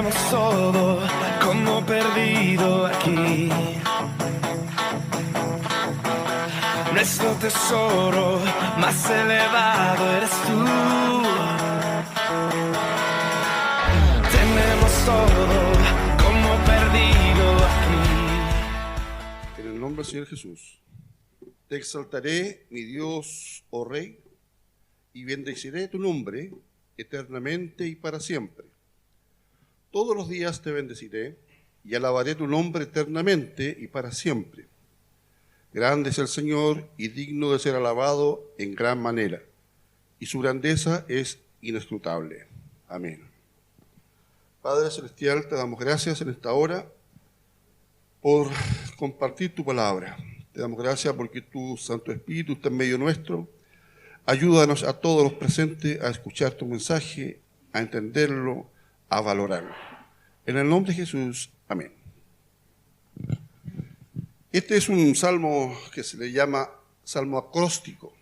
Tenemos todo como perdido aquí. Nuestro tesoro más elevado eres tú. Tenemos todo como perdido aquí. En el nombre del Señor Jesús, te exaltaré, mi Dios, oh Rey, y bendeciré tu nombre eternamente y para siempre. Todos los días te bendeciré y alabaré tu nombre eternamente y para siempre. Grande es el Señor y digno de ser alabado en gran manera, y su grandeza es inescrutable. Amén. Padre Celestial, te damos gracias en esta hora por compartir tu palabra. Te damos gracias porque tu Santo Espíritu está en medio nuestro. Ayúdanos a todos los presentes a escuchar tu mensaje, a entenderlo, a valorarlo. En el nombre de Jesús, amén. Este es un salmo que se le llama salmo acróstico,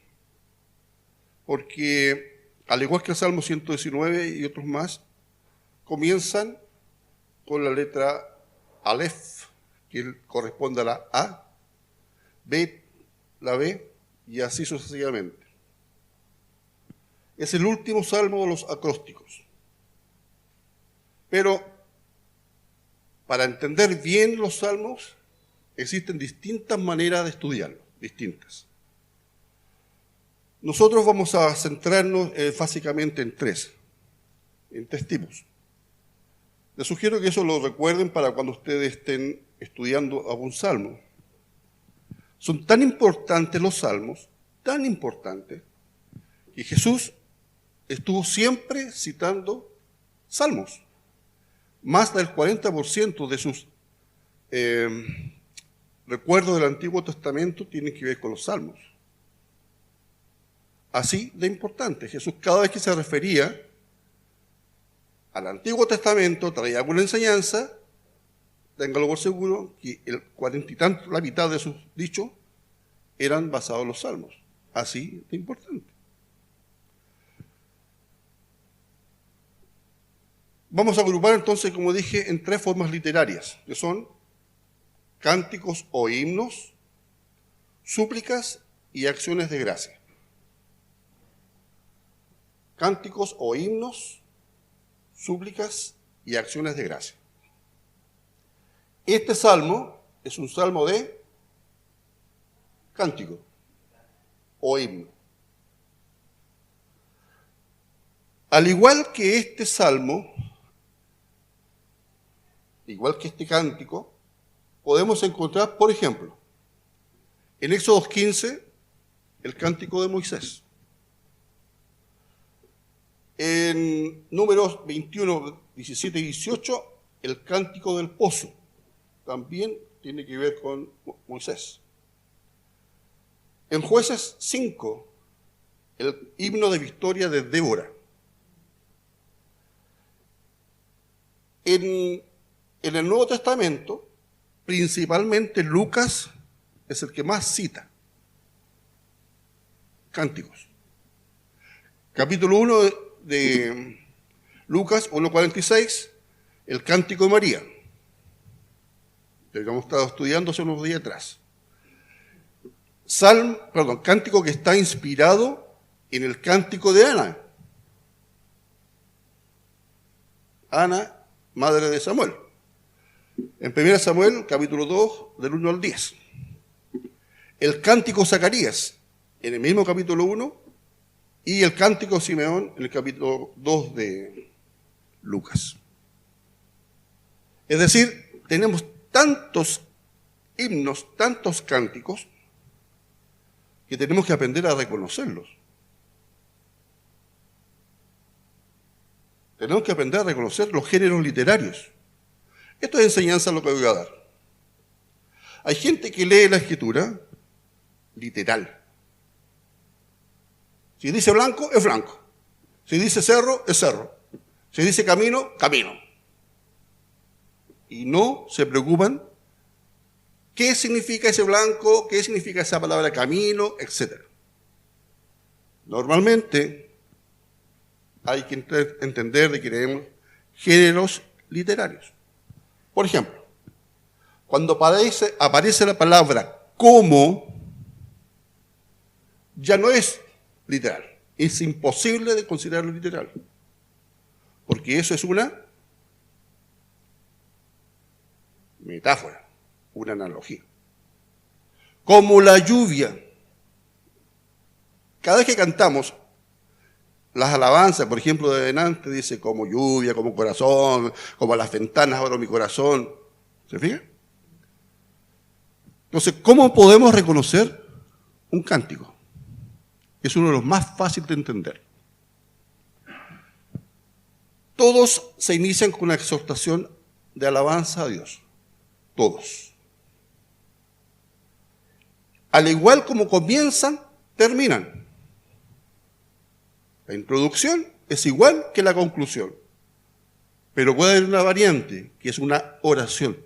porque al igual que el Salmo 119 y otros más, comienzan con la letra Aleph, que corresponde a la A, Bet, la B, y así sucesivamente. Es el último salmo de los acrósticos. Pero para entender bien los salmos, existen distintas maneras de estudiarlos, distintas. Nosotros vamos a centrarnos básicamente en tres tipos. Les sugiero que eso lo recuerden para cuando ustedes estén estudiando algún salmo. Son tan importantes los salmos, tan importantes, que Jesús estuvo siempre citando salmos. Más del 40% de sus recuerdos del Antiguo Testamento tienen que ver con los salmos. Así de importante. Jesús cada vez que se refería al Antiguo Testamento, traía alguna enseñanza, téngalo por seguro, que el 40 y tanto, la mitad de sus dichos eran basados en los salmos. Así de importante. Vamos a agrupar entonces, como dije, en tres formas literarias, que son cánticos o himnos, súplicas y acciones de gracia. Cánticos o himnos, súplicas y acciones de gracia. Este salmo es un salmo de cántico o himno. Al igual que este salmo, igual que este cántico, podemos encontrar, por ejemplo, en Éxodo 15, el cántico de Moisés. En Números 21, 17 y 18, el cántico del pozo. También tiene que ver con Moisés. En Jueces 5, el himno de victoria de Débora. En el Nuevo Testamento, principalmente Lucas es el que más cita cánticos. Capítulo 1 de Lucas 1:46, el cántico de María, que habíamos estado estudiando hace unos días atrás. Cántico que está inspirado en el cántico de Ana. Ana, madre de Samuel. En 1 Samuel, capítulo 2, del 1 al 10. El cántico Zacarías, en el mismo capítulo 1, y el cántico Simeón, en el capítulo 2 de Lucas. Es decir, tenemos tantos himnos, tantos cánticos, que tenemos que aprender a reconocerlos. Tenemos que aprender a reconocer los géneros literarios. Esto es enseñanza lo que voy a dar. Hay gente que lee la escritura literal. Si dice blanco, es blanco. Si dice cerro, es cerro. Si dice camino, camino. Y no se preocupan qué significa ese blanco, qué significa esa palabra camino, etc. Normalmente hay que entender de que tenemos géneros literarios. Por ejemplo, cuando aparece la palabra como, ya no es literal. Es imposible de considerarlo literal. Porque eso es una metáfora, una analogía. Como la lluvia. Cada vez que cantamos las alabanzas, por ejemplo, de delante dice como lluvia, como corazón, como las ventanas abro mi corazón. ¿Se fija? Entonces, ¿cómo podemos reconocer un cántico? Es uno de los más fáciles de entender. Todos se inician con una exhortación de alabanza a Dios. Todos. Al igual como comienzan, terminan. La introducción es igual que la conclusión. Pero puede haber una variante, que es una oración.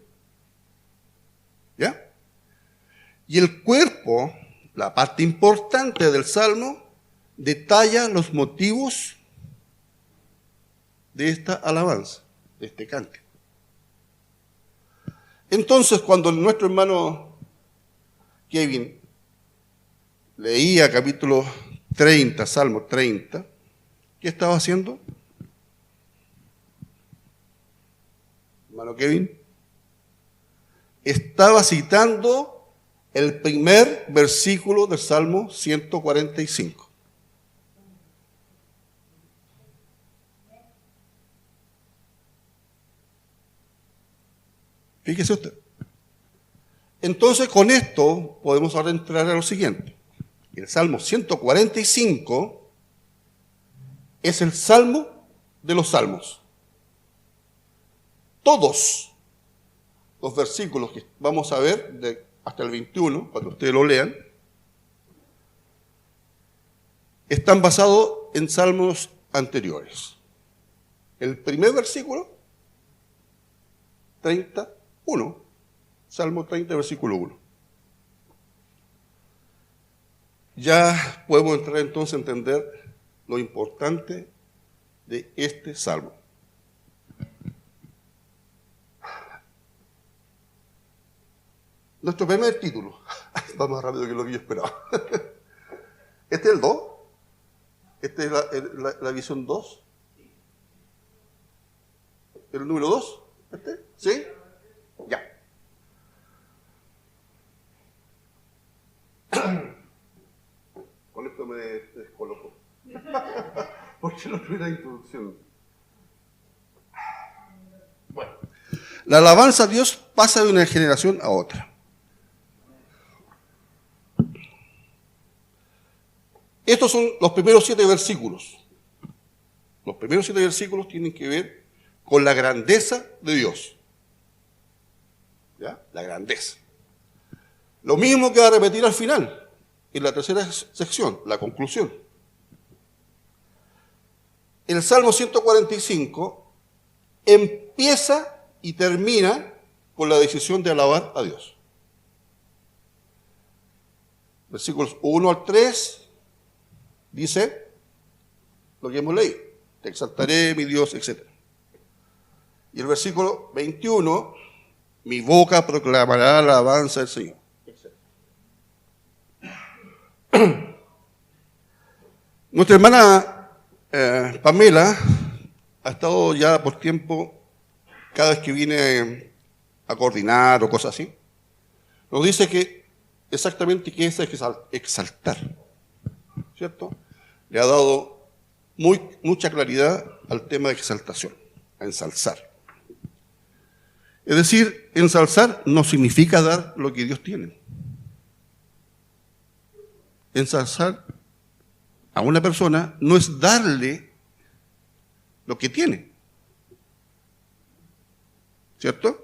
¿Ya? Y el cuerpo, la parte importante del Salmo, detalla los motivos de esta alabanza, de este cántico. Entonces, cuando nuestro hermano Kevin leía capítulo 30, Salmo 30, ¿qué estaba haciendo? Hermano Kevin, estaba citando el primer versículo del Salmo 145. Fíjese usted. Entonces, con esto podemos ahora entrar a lo siguiente. El Salmo 145 es el Salmo de los Salmos. Todos los versículos que vamos a ver hasta el 21, cuando ustedes lo lean, están basados en salmos anteriores. El primer versículo, 31, Salmo 30, versículo 1. Ya podemos entrar entonces a entender lo importante de este salmo. Nuestro primer título, va más rápido que lo que yo esperaba. Este es el 2, esta es la visión 2, el número 2, ¿sí? Ya. Con esto me descoloco, porque no tuve la introducción. Bueno, la alabanza a Dios pasa de una generación a otra. Estos son los primeros 7 versículos. Los primeros 7 versículos tienen que ver con la grandeza de Dios. ¿Ya? La grandeza. Lo mismo que va a repetir al final, en la tercera sección, la conclusión. El Salmo 145 empieza y termina con la decisión de alabar a Dios. Versículos 1 al 3 dice lo que hemos leído: te exaltaré, mi Dios, etc. Y el versículo 21, mi boca proclamará la alabanza del Señor, etc. Nuestra hermana Pamela ha estado ya por tiempo, cada vez que viene a coordinar o cosas así, nos dice que exactamente qué es exaltar, ¿cierto? Le ha dado mucha claridad al tema de exaltación, a ensalzar. Es decir, ensalzar no significa dar lo que Dios tiene. Ensalzar a una persona no es darle lo que tiene, ¿cierto?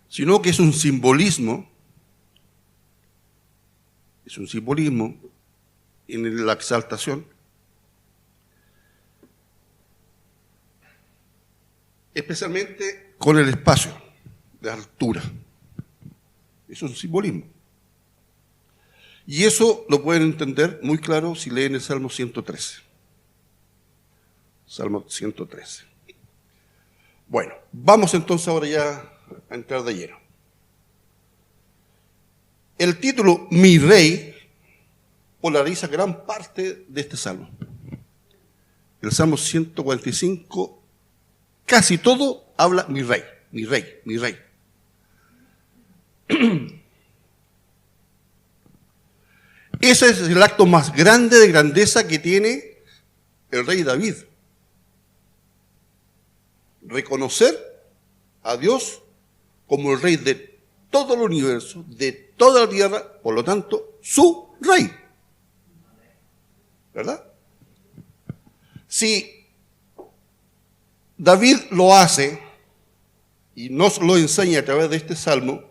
Sino que es un simbolismo en la exaltación, especialmente con el espacio de altura. Eso es un simbolismo. Y eso lo pueden entender muy claro si leen el Salmo 113. Salmo 113. Bueno, vamos entonces ahora ya a entrar de lleno. El título Mi Rey polariza gran parte de este salmo. El Salmo 145, casi todo habla mi rey, mi rey, mi rey. Ese es el acto más grande de grandeza que tiene el rey David. Reconocer a Dios como el rey de todo el universo, de toda la tierra, por lo tanto, su rey. ¿Verdad? Si David lo hace y nos lo enseña a través de este salmo,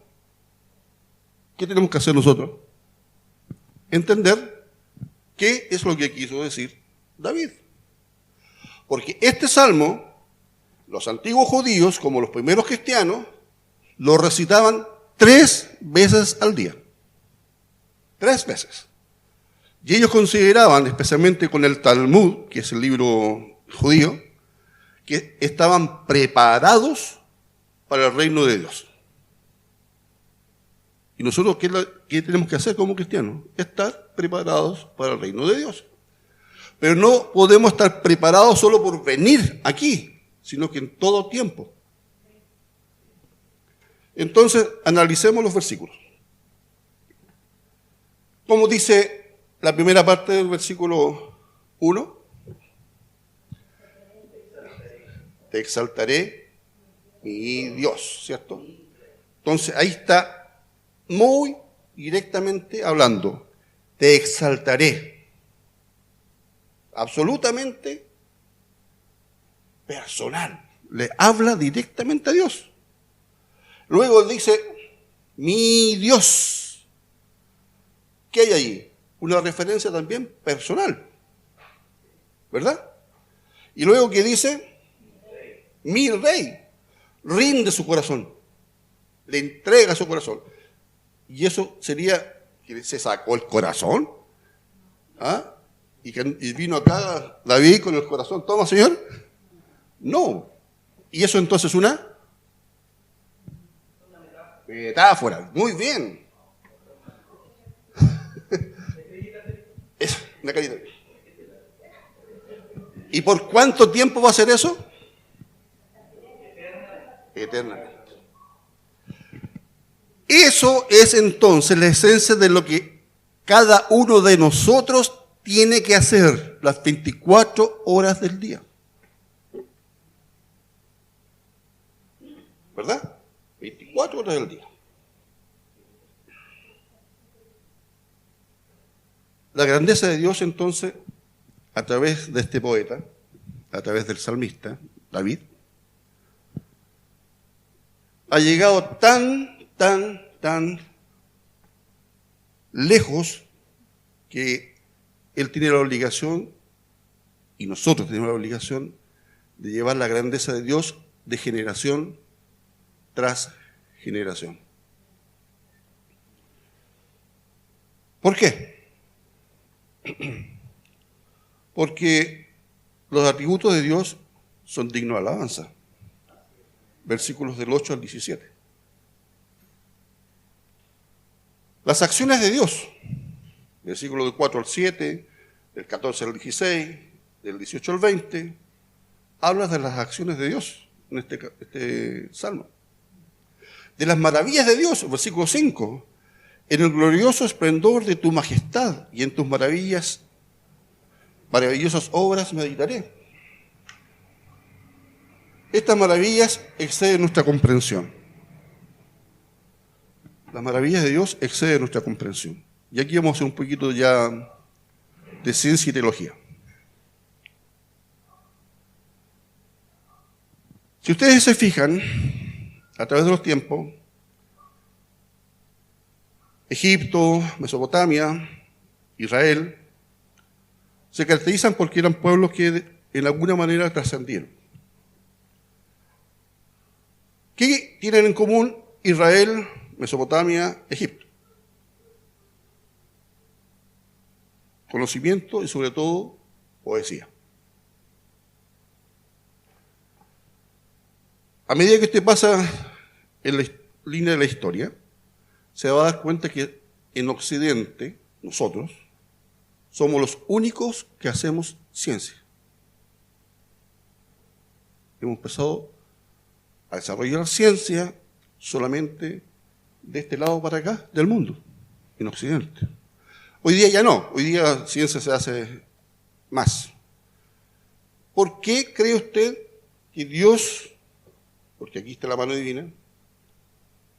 ¿qué tenemos que hacer nosotros? Entender qué es lo que quiso decir David. Porque este salmo, los antiguos judíos, como los primeros cristianos, lo recitaban 3 veces al día. 3 veces. Y ellos consideraban, especialmente con el Talmud, que es el libro judío, que estaban preparados para el reino de Dios. ¿Y nosotros qué tenemos que hacer como cristianos? Estar preparados para el reino de Dios. Pero no podemos estar preparados solo por venir aquí, sino que en todo tiempo. Entonces, analicemos los versículos. Como dice la primera parte del versículo 1, te exaltaré, mi Dios, ¿cierto? Entonces, ahí está muy directamente hablando, te exaltaré. Absolutamente personal. Le habla directamente a Dios. Luego dice, mi Dios. ¿Qué hay ahí? Una referencia también personal. ¿Verdad? Y luego que dice, mi rey. Rinde su corazón. Le entrega su corazón. Y eso sería que se sacó el corazón. ¿Ah? Y vino acá David con el corazón. ¿Toma, Señor? No. ¿Y eso entonces es una? Metáfora. Muy bien. Es una carita. ¿Y por cuánto tiempo va a ser eso? Eternamente. Eso es entonces la esencia de lo que cada uno de nosotros tiene que hacer las 24 horas del día. ¿Verdad? 24 horas del día. La grandeza de Dios, entonces, a través de este poeta, a través del salmista, David, ha llegado tan lejos que él tiene la obligación, y nosotros tenemos la obligación, de llevar la grandeza de Dios de generación tras generación. ¿Por qué? Porque los atributos de Dios son dignos de alabanza. Versículos del 8 al 17. Las acciones de Dios, versículos del 4 al 7, del 14 al 16, del 18 al 20, habla de las acciones de Dios en este salmo. De las maravillas de Dios, versículo 5, en el glorioso esplendor de tu majestad y en tus maravillosas obras meditaré. Estas maravillas exceden nuestra comprensión. Las maravillas de Dios exceden nuestra comprensión. Y aquí vamos a hacer un poquito ya de ciencia y teología. Si ustedes se fijan, a través de los tiempos, Egipto, Mesopotamia, Israel, se caracterizan porque eran pueblos que en alguna manera trascendieron. ¿Qué tienen en común Israel, Mesopotamia, Egipto. Conocimiento y sobre todo poesía. A medida que usted pasa en la línea de la historia, se va a dar cuenta que en Occidente, nosotros, somos los únicos que hacemos ciencia. Hemos empezado a desarrollar ciencia solamente de este lado para acá del mundo, en Occidente. Hoy día ya no, hoy día ciencia se hace más. ¿Por qué cree usted que Dios, porque aquí está la mano divina,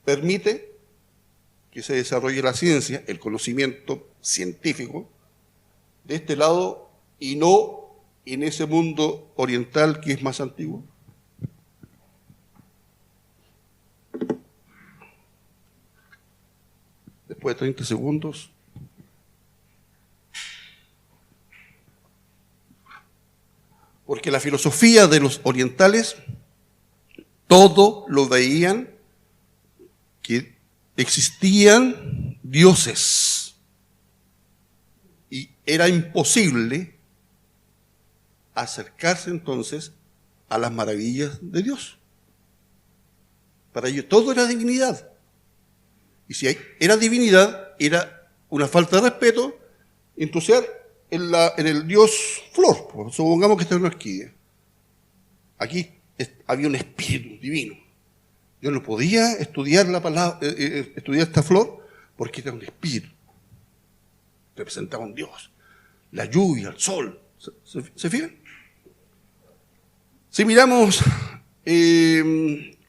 permite que se desarrolle la ciencia, el conocimiento científico, de este lado y no en ese mundo oriental que es más antiguo? Después de 30 segundos. Porque la filosofía de los orientales, todo lo veían que existían dioses. Y era imposible acercarse entonces a las maravillas de Dios. Para ellos todo era divinidad. Y si era divinidad, era una falta de respeto entusiar en el dios Flor. Pues, supongamos que esta es una orquídea. Aquí había un espíritu divino. Yo no podía estudiar estudiar esta flor porque era un espíritu. Representaba un dios. La lluvia, el sol. ¿Se fijan? Si miramos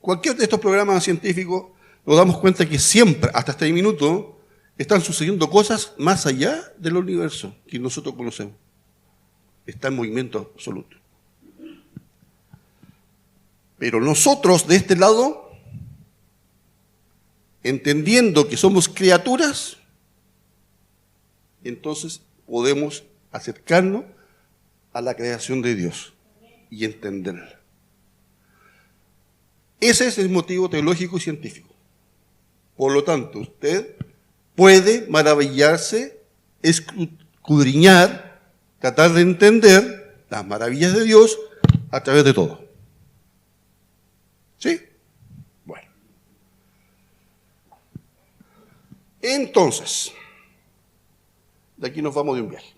cualquier de estos programas científicos, nos damos cuenta que siempre, hasta este minuto, están sucediendo cosas más allá del universo que nosotros conocemos. Está en movimiento absoluto. Pero nosotros, de este lado, entendiendo que somos criaturas, entonces podemos acercarnos a la creación de Dios y entenderla. Ese es el motivo teológico y científico. Por lo tanto, usted puede maravillarse, escudriñar, tratar de entender las maravillas de Dios a través de todo. ¿Sí? Bueno. Entonces, de aquí nos vamos de un viaje.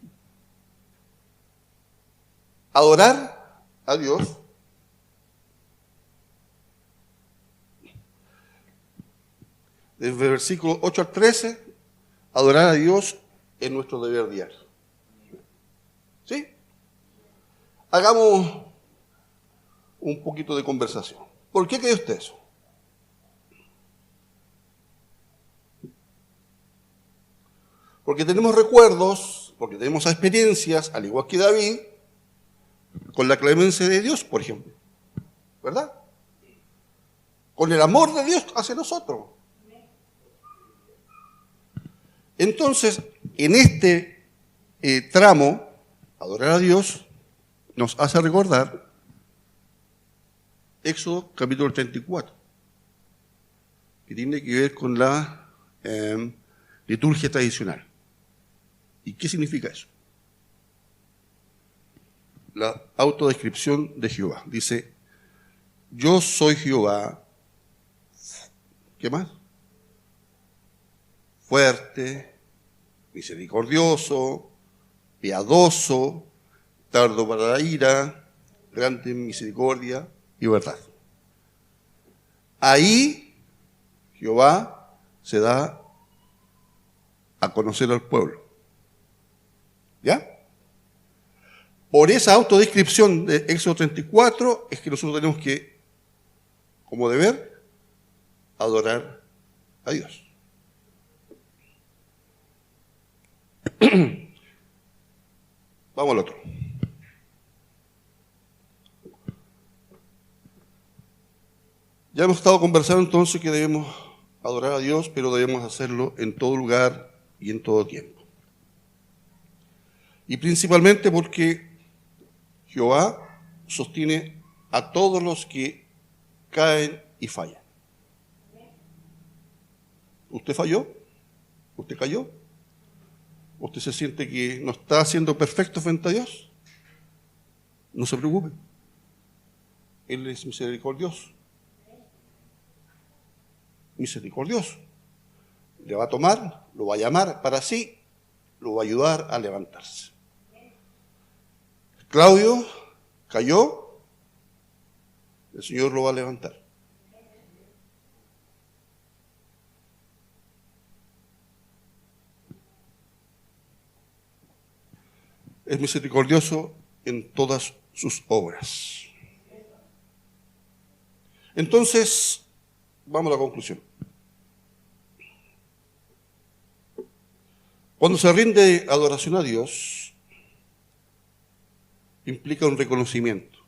Adorar a Dios desde el versículo 8 al 13, adorar a Dios es nuestro deber diario. ¿Sí? Hagamos un poquito de conversación. ¿Por qué cree usted eso? Porque tenemos recuerdos, porque tenemos experiencias, al igual que David, con la clemencia de Dios, por ejemplo. ¿Verdad? Con el amor de Dios hacia nosotros. Entonces, en este tramo, adorar a Dios nos hace recordar Éxodo capítulo 34, que tiene que ver con la liturgia tradicional. ¿Y qué significa eso? La autodescripción de Jehová. Dice, yo soy Jehová, ¿qué más? Fuerte, misericordioso, piadoso, tardo para la ira, grande en misericordia y verdad. Ahí Jehová se da a conocer al pueblo. ¿Ya? Por esa autodescripción de Éxodo 34 es que nosotros tenemos que, como deber, adorar a Dios. Vamos al otro. Ya hemos estado conversando entonces que debemos adorar a Dios, pero debemos hacerlo en todo lugar y en todo tiempo. Y principalmente porque Jehová sostiene a todos los que caen y fallan. ¿Usted falló? ¿Usted cayó? ¿Usted se siente que no está siendo perfecto frente a Dios? No se preocupe. Él es misericordioso. Misericordioso. Le va a tomar, lo va a llamar para sí, lo va a ayudar a levantarse. Claudio cayó, el Señor lo va a levantar. Es misericordioso en todas sus obras. Entonces, vamos a la conclusión. Cuando se rinde adoración a Dios, implica un reconocimiento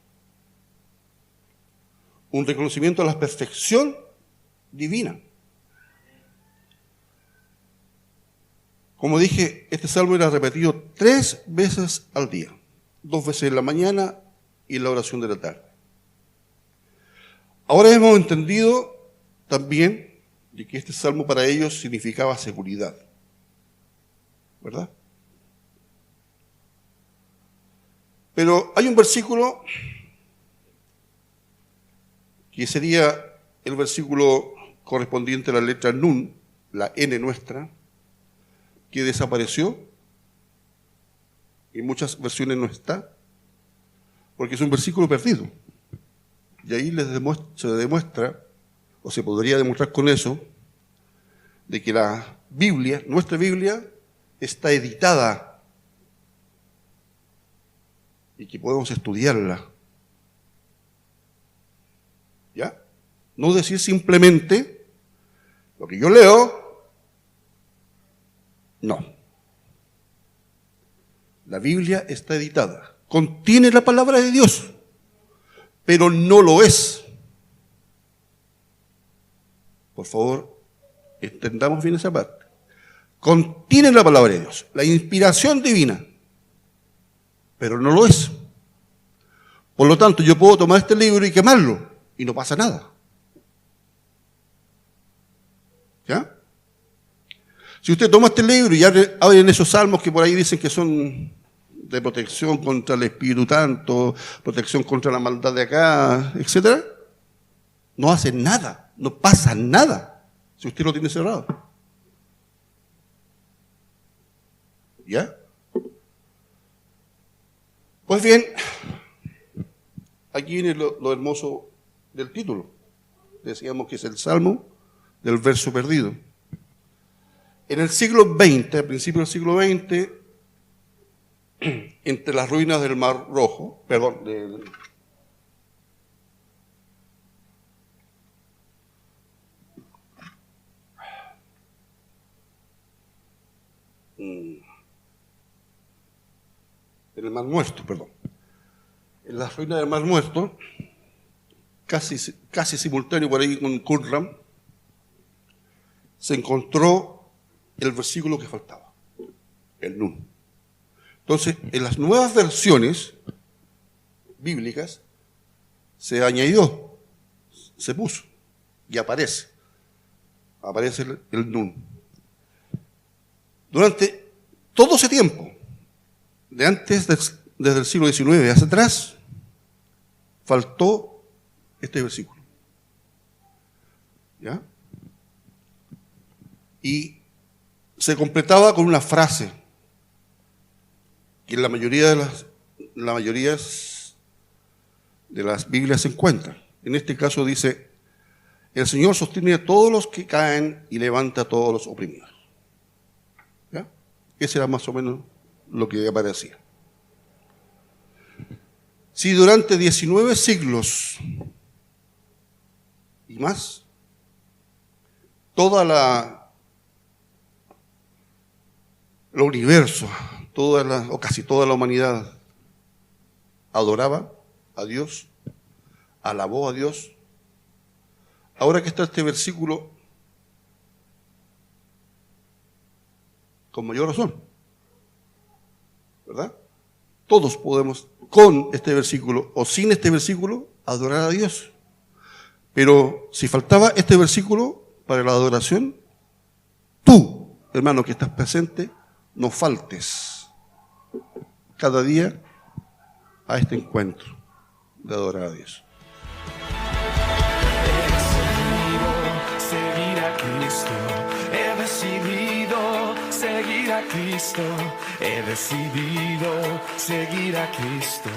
a la perfección divina. Como dije, este salmo era repetido 3 veces al día, 2 veces en la mañana y en la oración de la tarde. Ahora hemos entendido también de que este salmo para ellos significaba seguridad, ¿verdad? Pero hay un versículo que sería el versículo correspondiente a la letra Nun, la N nuestra, que desapareció, en muchas versiones no está, porque es un versículo perdido. Y ahí se demuestra, o se podría demostrar con eso, de que la Biblia, nuestra Biblia, está editada y que podemos estudiarla. ¿Ya? No decir simplemente lo que yo leo, no. La Biblia está editada, contiene la palabra de Dios, pero no lo es. Por favor, entendamos bien esa parte. Contiene la palabra de Dios, la inspiración divina, pero no lo es. Por lo tanto, yo puedo tomar este libro y quemarlo, y no pasa nada. ¿Ya? Si usted toma este libro y abren esos salmos que por ahí dicen que son de protección contra el Espíritu Santo, protección contra la maldad de acá, etc., no hacen nada, no pasa nada, si usted lo tiene cerrado. ¿Ya? Pues bien, aquí viene lo hermoso del título. Decíamos que es el Salmo del verso perdido. En el siglo XX, a principios del siglo XX, entre las ruinas del Mar Rojo, en el Mar Muerto, en las ruinas del Mar Muerto, casi simultáneo por ahí con Qumran, se encontró el versículo que faltaba, el Nun. Entonces, en las nuevas versiones bíblicas se añadió, se puso y aparece el Nun. Durante todo ese tiempo, desde el siglo XIX hacia atrás, faltó este versículo. ¿Ya? Y se completaba con una frase que en la mayoría de las Biblias se encuentra. En este caso dice: el Señor sostiene a todos los que caen y levanta a todos los oprimidos. ¿Ya? Ese era más o menos lo que aparecía. Si durante 19 siglos y más, el universo, o casi toda la humanidad adoraba a Dios, alabó a Dios, ahora que está este versículo, con mayor razón, ¿verdad? Todos podemos, con este versículo o sin este versículo, adorar a Dios. Pero si faltaba este versículo para la adoración, tú, hermano que estás presente, no faltes cada día a este encuentro de adorar a Dios. He decidido seguir a Cristo, he decidido seguir a Cristo.